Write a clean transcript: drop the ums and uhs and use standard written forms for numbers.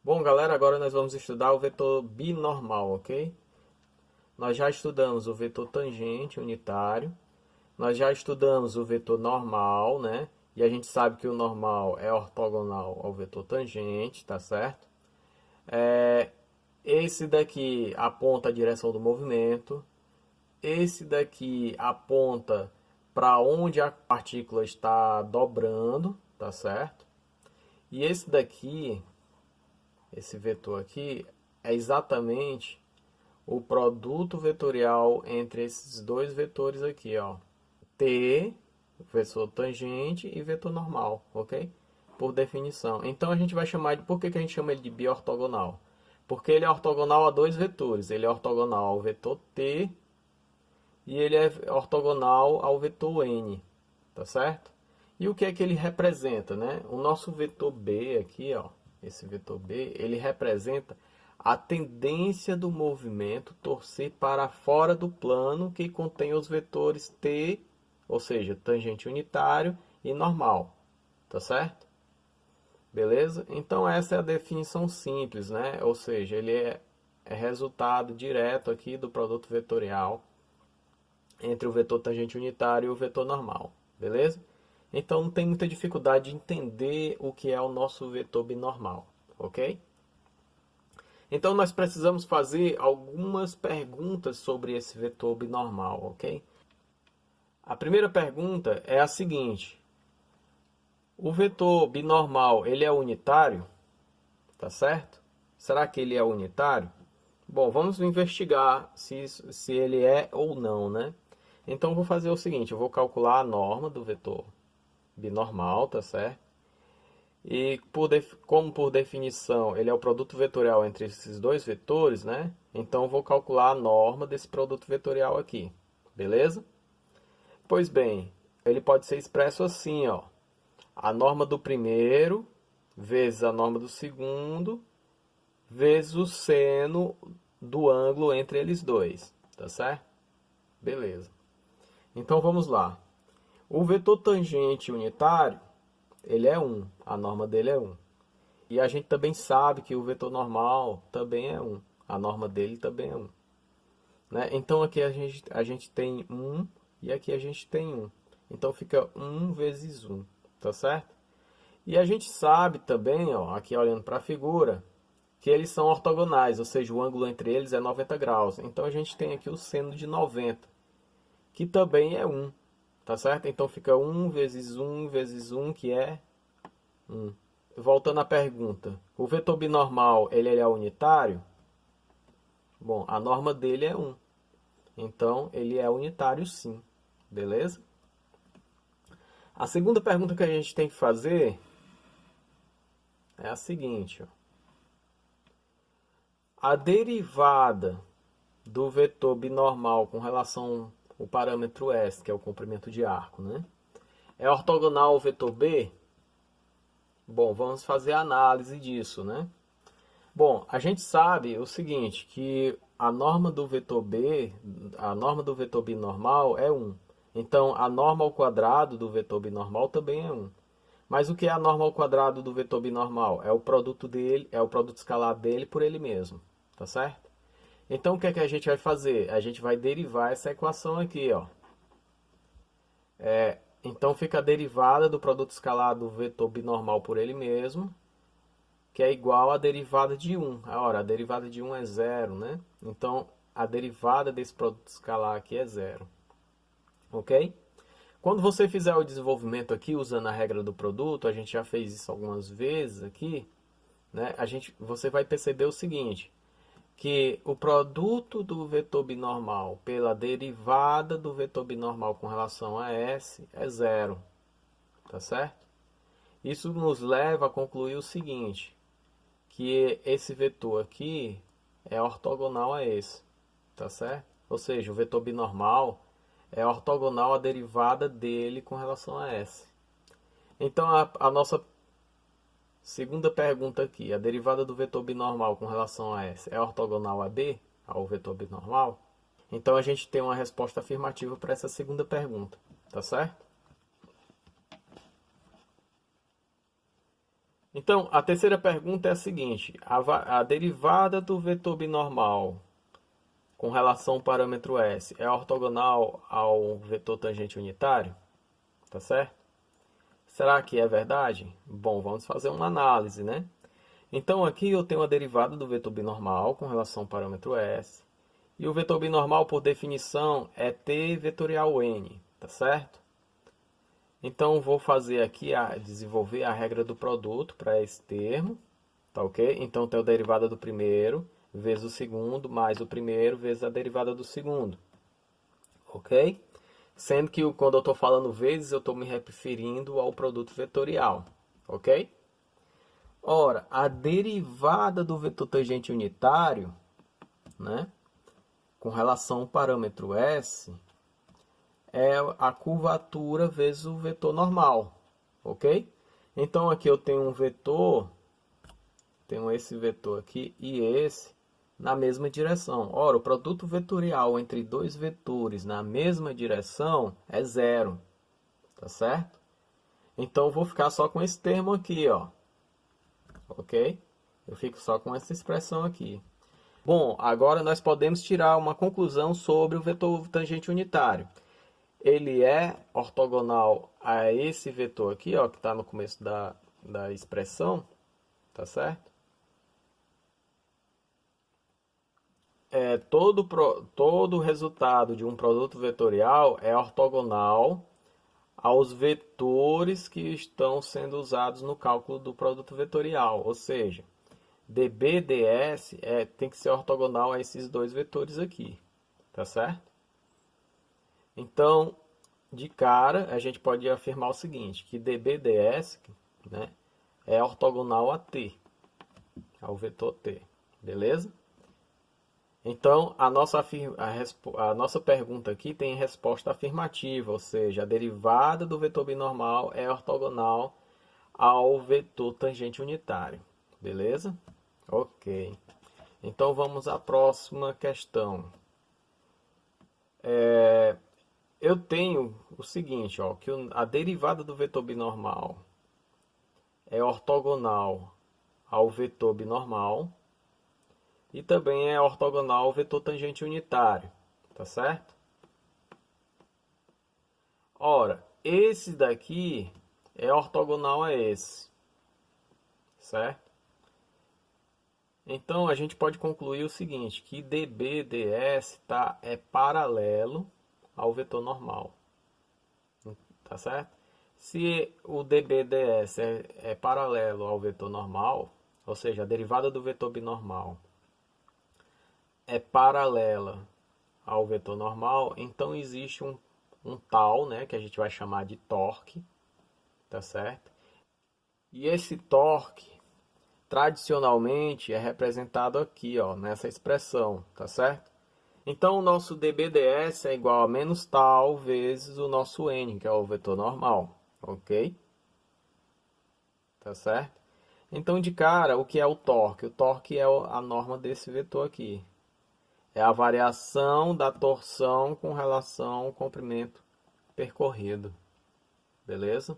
Bom, galera, agora nós vamos estudar o vetor binormal, ok? Nós já estudamos o vetor tangente unitário, nós já estudamos o vetor normal, né? E a gente sabe que o normal é ortogonal ao vetor tangente, tá certo? Esse daqui aponta a direção do movimento, esse daqui aponta para onde a partícula está dobrando, tá certo? E esse daqui, esse vetor aqui, é exatamente o produto vetorial entre esses dois vetores aqui, ó. T, vetor tangente e vetor normal, ok? Por definição. Então a gente vai chamar de... Por que a gente chama ele de biortogonal? Porque ele é ortogonal a dois vetores. Ele é ortogonal ao vetor T e ele é ortogonal ao vetor N, tá certo? E o que é que ele representa, né? O nosso vetor B aqui, ó, esse vetor B, ele representa a tendência do movimento torcer para fora do plano que contém os vetores T, ou seja, tangente unitário e normal, tá certo? Beleza? Então essa é a definição simples, né? Ou seja, ele é resultado direto aqui do produto vetorial entre o vetor tangente unitário e o vetor normal, beleza? Então não tem muita dificuldade de entender o que é o nosso vetor binormal, ok? Então nós precisamos fazer algumas perguntas sobre esse vetor binormal, ok? A primeira pergunta é a seguinte: o vetor binormal, ele é unitário? Tá certo? Será que ele é unitário? Bom, vamos investigar se ele é ou não, né? Então, eu vou fazer o seguinte, eu vou calcular a norma do vetor binormal, tá certo? E como por definição ele é o produto vetorial entre esses dois vetores, né? Então, eu vou calcular a norma desse produto vetorial aqui, beleza? Pois bem, ele pode ser expresso assim, ó. A norma do primeiro vezes a norma do segundo vezes o seno do ângulo entre eles dois, tá certo? Beleza. Então vamos lá. O vetor tangente unitário, ele é 1, a norma dele é 1. E a gente também sabe que o vetor normal também é 1, a norma dele também é 1. Né? Então aqui a gente tem 1 e aqui a gente tem 1. Então fica 1 vezes 1, tá certo? E a gente sabe também, ó, aqui olhando para a figura, que eles são ortogonais, ou seja, o ângulo entre eles é 90 graus. Então a gente tem aqui o seno de 90, que também é 1, tá certo? Então fica 1 vezes 1, que é 1. Voltando à pergunta, o vetor binormal, ele é unitário? Bom, a norma dele é 1. Então ele é unitário sim, beleza? A segunda pergunta que a gente tem que fazer é a seguinte, ó. A derivada do vetor binormal com relação ao parâmetro S, que é o comprimento de arco, né? É ortogonal ao vetor B? Bom, vamos fazer a análise disso, né? Bom, a gente sabe o seguinte, que a norma do vetor B, a norma do vetor binormal é 1. Então, a norma ao quadrado do vetor binormal também é 1. Mas o que é a norma ao quadrado do vetor binormal? É o produto dele, é o produto escalar dele por ele mesmo, tá certo? Então, o que é que a gente vai fazer? A gente vai derivar essa equação aqui, ó. Então, fica a derivada do produto escalar do vetor binormal por ele mesmo, que é igual à derivada de 1. Ora, a derivada de 1 é zero, né? Então, a derivada desse produto escalar aqui é zero. Ok? Quando você fizer o desenvolvimento aqui, usando a regra do produto, a gente já fez isso algumas vezes aqui, né? Você vai perceber o seguinte, que o produto do vetor binormal pela derivada do vetor binormal com relação a S é zero, tá certo? Isso nos leva a concluir o seguinte, que esse vetor aqui é ortogonal a esse, tá certo? Ou seja, o vetor binormal é ortogonal à derivada dele com relação a S. Então a nossa segunda pergunta aqui, a derivada do vetor binormal com relação a S é ortogonal a B, ao vetor binormal? Então a gente tem uma resposta afirmativa para essa segunda pergunta, tá certo? Então, a terceira pergunta é a seguinte: a derivada do vetor binormal com relação ao parâmetro S é ortogonal ao vetor tangente unitário? Tá certo? Será que é verdade? Bom, vamos fazer uma análise, né? Então aqui eu tenho a derivada do vetor binormal com relação ao parâmetro S. E o vetor binormal, por definição, é t vetorial n, tá certo? Então vou fazer aqui, desenvolver a regra do produto para esse termo, tá ok? Então tenho a derivada do primeiro vezes o segundo, mais o primeiro vezes a derivada do segundo, ok? Sendo que quando eu estou falando vezes, eu estou me referindo ao produto vetorial, ok? Ora, a derivada do vetor tangente unitário, né, com relação ao parâmetro S, é a curvatura vezes o vetor normal, ok? Então aqui eu tenho um vetor, tenho esse vetor aqui e esse na mesma direção. Ora, o produto vetorial entre dois vetores na mesma direção é zero, tá certo? Então eu vou ficar só com esse termo aqui, ó, ok? Eu fico só com essa expressão aqui. Bom, agora nós podemos tirar uma conclusão sobre o vetor tangente unitário. Ele é ortogonal a esse vetor aqui, ó, que está no começo da expressão, tá certo? Todo resultado de um produto vetorial é ortogonal aos vetores que estão sendo usados no cálculo do produto vetorial, ou seja, dB, ds tem que ser ortogonal a esses dois vetores aqui, tá certo? Então, de cara, a gente pode afirmar o seguinte, que dBds, né, é ortogonal a t, ao vetor t, beleza? Então, a nossa pergunta aqui tem resposta afirmativa, ou seja, a derivada do vetor binormal é ortogonal ao vetor tangente unitário, beleza? Ok. Então, vamos à próxima questão. Eu tenho o seguinte, ó, que a derivada do vetor binormal é ortogonal ao vetor binormal e também é ortogonal ao vetor tangente unitário, tá certo? Ora, esse daqui é ortogonal a esse, certo? Então a gente pode concluir o seguinte, que dB/ds é paralelo ao vetor normal, tá certo? Se o dB/ds é paralelo ao vetor normal, ou seja, a derivada do vetor binormal é paralela ao vetor normal, então existe um tal, né, que a gente vai chamar de torque, tá certo? E esse torque, tradicionalmente, é representado aqui, ó, nessa expressão, tá certo? Então, o nosso dBds é igual a menos tal vezes o nosso n, que é o vetor normal, ok? Tá certo? Então, de cara, o que é o torque? O torque é a norma desse vetor aqui. É a variação da torção com relação ao comprimento percorrido. Beleza?